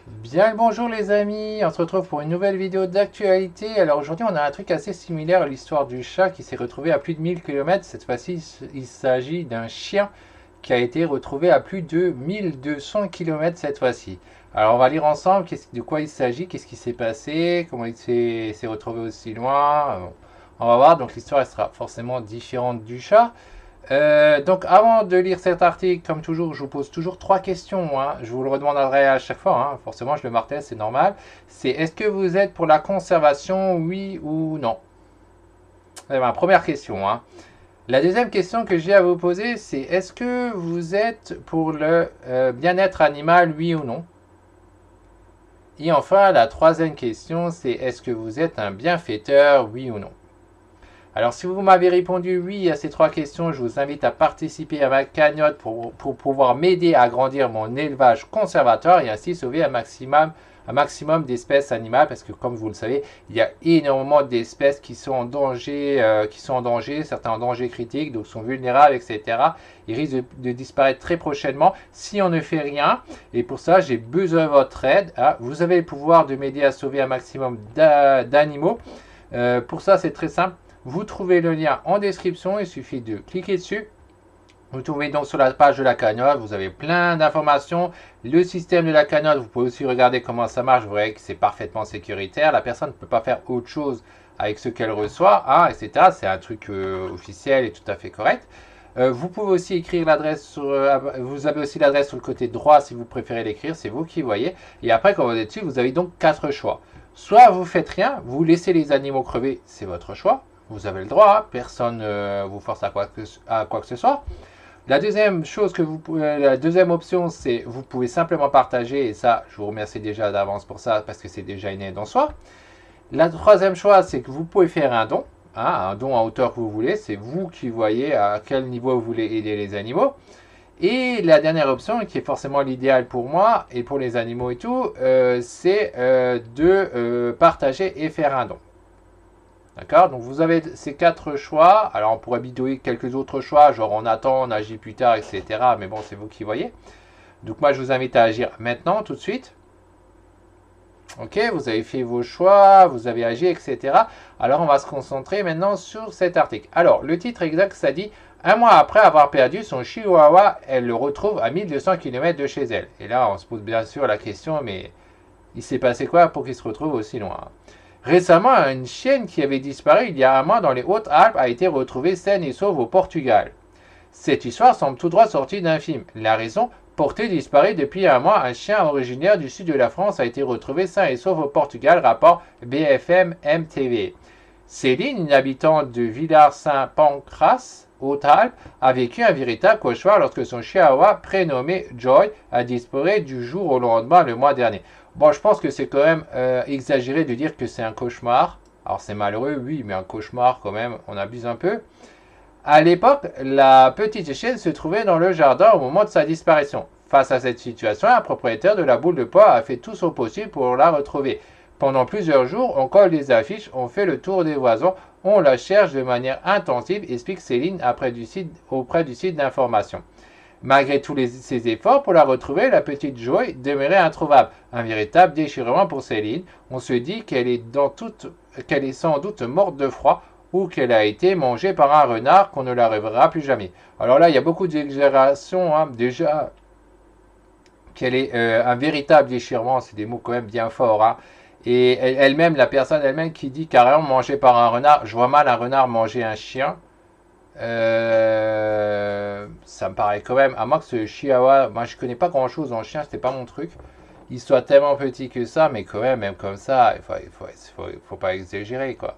Bien le bonjour les amis, on se retrouve pour une nouvelle vidéo d'actualité. Alors aujourd'hui on a un truc assez similaire à l'histoire du chat qui s'est retrouvé à plus de 1000 km. Cette fois-ci il s'agit d'un chien qui a été retrouvé à plus de 1200 km cette fois-ci. Alors on va lire ensemble de quoi il s'agit, qu'est-ce qui s'est passé, comment il s'est retrouvé aussi loin. On va voir, donc l'histoire sera forcément différente du chat. Donc avant de lire cet article, comme toujours, je vous pose toujours trois questions, hein. Je vous le redemanderai à chaque fois, hein. Forcément je le martèle, c'est normal. C'est est-ce que vous êtes pour la conservation, oui ou non? C'est ma première question, hein. La deuxième question que j'ai à vous poser, c'est est-ce que vous êtes pour le bien-être animal, oui ou non? Et enfin, la troisième question, c'est est-ce que vous êtes un bienfaiteur, oui ou non? Alors, si vous m'avez répondu oui à ces trois questions, je vous invite à participer à ma cagnotte pour pouvoir m'aider à agrandir mon élevage conservateur et ainsi sauver un maximum d'espèces animales parce que, comme vous le savez, il y a énormément d'espèces qui sont en danger, certains en danger critique, donc sont vulnérables, etc. Ils risquent de disparaître très prochainement si on ne fait rien. Et pour ça, j'ai besoin de votre aide. Vous avez le pouvoir de m'aider à sauver un maximum d'animaux. Pour ça, c'est très simple. Vous trouvez le lien en description, il suffit de cliquer dessus. Vous trouvez donc sur la page de la cagnotte, vous avez plein d'informations. Le système de la cagnotte, vous pouvez aussi regarder comment ça marche, vous verrez que c'est parfaitement sécuritaire. La personne ne peut pas faire autre chose avec ce qu'elle reçoit, hein, etc. C'est un truc officiel et tout à fait correct. Vous pouvez aussi écrire l'adresse vous avez aussi l'adresse sur le côté droit si vous préférez l'écrire, c'est vous qui voyez. Et après, quand vous êtes dessus, vous avez donc quatre choix. Soit vous faites rien, vous laissez les animaux crever, c'est votre choix. Vous avez le droit, personne ne vous force à quoi que ce soit. La deuxième option, c'est vous pouvez simplement partager, et ça, je vous remercie déjà d'avance pour ça, parce que c'est déjà une aide en soi. La troisième choix, c'est que vous pouvez faire un don, hein, un don à hauteur que vous voulez, c'est vous qui voyez à quel niveau vous voulez aider les animaux. Et la dernière option, qui est forcément l'idéal pour moi et pour les animaux et tout, c'est de partager et faire un don. D'accord. Donc vous avez ces quatre choix. Alors on pourrait bidouiller quelques autres choix, genre on attend, on agit plus tard, etc. Mais bon, c'est vous qui voyez. Donc moi je vous invite à agir maintenant, tout de suite. Ok, vous avez fait vos choix, vous avez agi, etc. Alors on va se concentrer maintenant sur cet article. Alors le titre exact, ça dit un mois après avoir perdu son chihuahua, elle le retrouve à 1200 km de chez elle. Et là on se pose bien sûr la question, mais il s'est passé quoi pour qu'il se retrouve aussi loin? Récemment, une chienne qui avait disparu il y a un mois dans les Hautes-Alpes a été retrouvée saine et sauve au Portugal. Cette histoire semble tout droit sortie d'un film. La raison, porté disparu depuis un mois, un chien originaire du sud de la France a été retrouvé sain et sauf au Portugal, rapport BFM MTV. Céline, une habitante de Villars-Saint-Pancras, Hautes-Alpes, a vécu un véritable cauchemar lorsque son chihuahua, prénommé Joy, a disparu du jour au lendemain le mois dernier. Bon, je pense que c'est quand même exagéré de dire que c'est un cauchemar. Alors c'est malheureux, oui, mais un cauchemar quand même, on abuse un peu. À l'époque, la petite chienne se trouvait dans le jardin au moment de sa disparition. Face à cette situation, un propriétaire de la boule de poids a fait tout son possible pour la retrouver. Pendant plusieurs jours, on colle des affiches, on fait le tour des voisins, on la cherche de manière intensive, explique Céline auprès du site d'information. Malgré ses efforts pour la retrouver, la petite Joy demeurait introuvable. Un véritable déchirement pour Céline. On se dit qu'elle est sans doute morte de froid ou qu'elle a été mangée par un renard qu'on ne la reverra plus jamais. Alors là, il y a beaucoup d'exagération, hein. Déjà, qu'elle est un véritable déchirement, c'est des mots quand même bien forts, hein. Et elle-même, la personne elle-même qui dit carrément mangée par un renard, je vois mal un renard manger un chien. Ça me paraît quand même, à moins que ce chihuahua, moi je connais pas grand chose en chien, c'était pas mon truc. Il soit tellement petit que ça, mais quand même comme ça, faut pas exagérer quoi.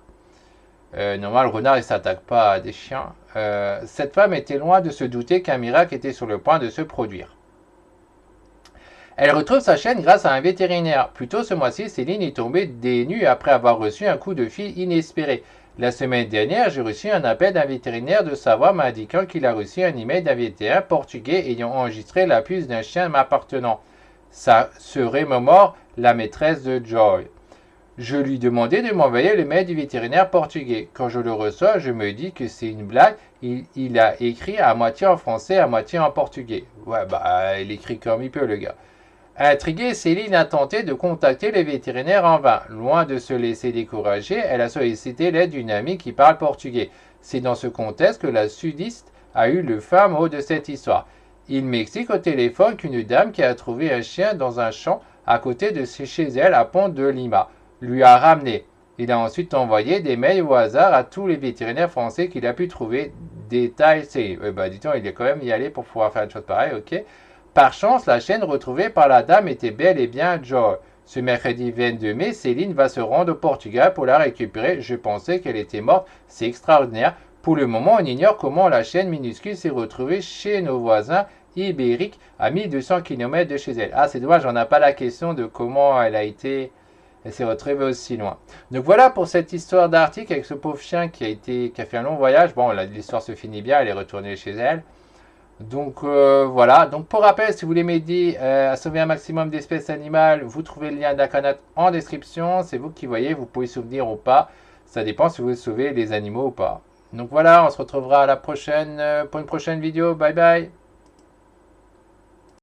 Normal, le renard il s'attaque pas à des chiens. Cette femme était loin de se douter qu'un miracle était sur le point de se produire. Elle retrouve sa chienne grâce à un vétérinaire. Plus tôt ce mois-ci, Céline est tombée des nues après avoir reçu un coup de fil inespéré. La semaine dernière, j'ai reçu un appel d'un vétérinaire de Savoie m'indiquant qu'il a reçu un email d'un vétérinaire portugais ayant enregistré la puce d'un chien m'appartenant. Ça serait mort la maîtresse de Joy. Je lui demandais de m'envoyer le mail du vétérinaire portugais. Quand je le reçois, je me dis que c'est une blague. Il a écrit à moitié en français, à moitié en portugais. Ouais, bah, il écrit comme il peut, le gars. Intriguée, Céline a tenté de contacter les vétérinaires en vain. Loin de se laisser décourager, elle a sollicité l'aide d'une amie qui parle portugais. C'est dans ce contexte que la sudiste a eu le fin mot de cette histoire. Il m'explique au téléphone qu'une dame qui a trouvé un chien dans un champ à côté de chez elle à Pont de Lima lui a ramené. Il a ensuite envoyé des mails au hasard à tous les vétérinaires français qu'il a pu trouver. Détail, c'est, dis-donc, il est quand même y allé pour pouvoir faire une chose pareille, ok. Par chance, la chienne retrouvée par la dame était bel et bien Joy. Ce mercredi 22 mai, Céline va se rendre au Portugal pour la récupérer. Je pensais qu'elle était morte. C'est extraordinaire. Pour le moment, on ignore comment la chienne minuscule s'est retrouvée chez nos voisins ibériques à 1200 km de chez elle. Ah, c'est dommage, on n'a pas la question de comment elle s'est retrouvée aussi loin. Donc voilà pour cette histoire d'Arctique avec ce pauvre chien qui a fait un long voyage. Bon, l'histoire se finit bien, elle est retournée chez elle. Donc voilà, donc pour rappel, si vous voulez m'aider à sauver un maximum d'espèces animales, vous trouvez le lien d'Akanat en description, c'est vous qui voyez, vous pouvez souvenir ou pas, ça dépend si vous sauvez les animaux ou pas. Donc voilà, on se retrouvera à la prochaine pour une prochaine vidéo, bye bye.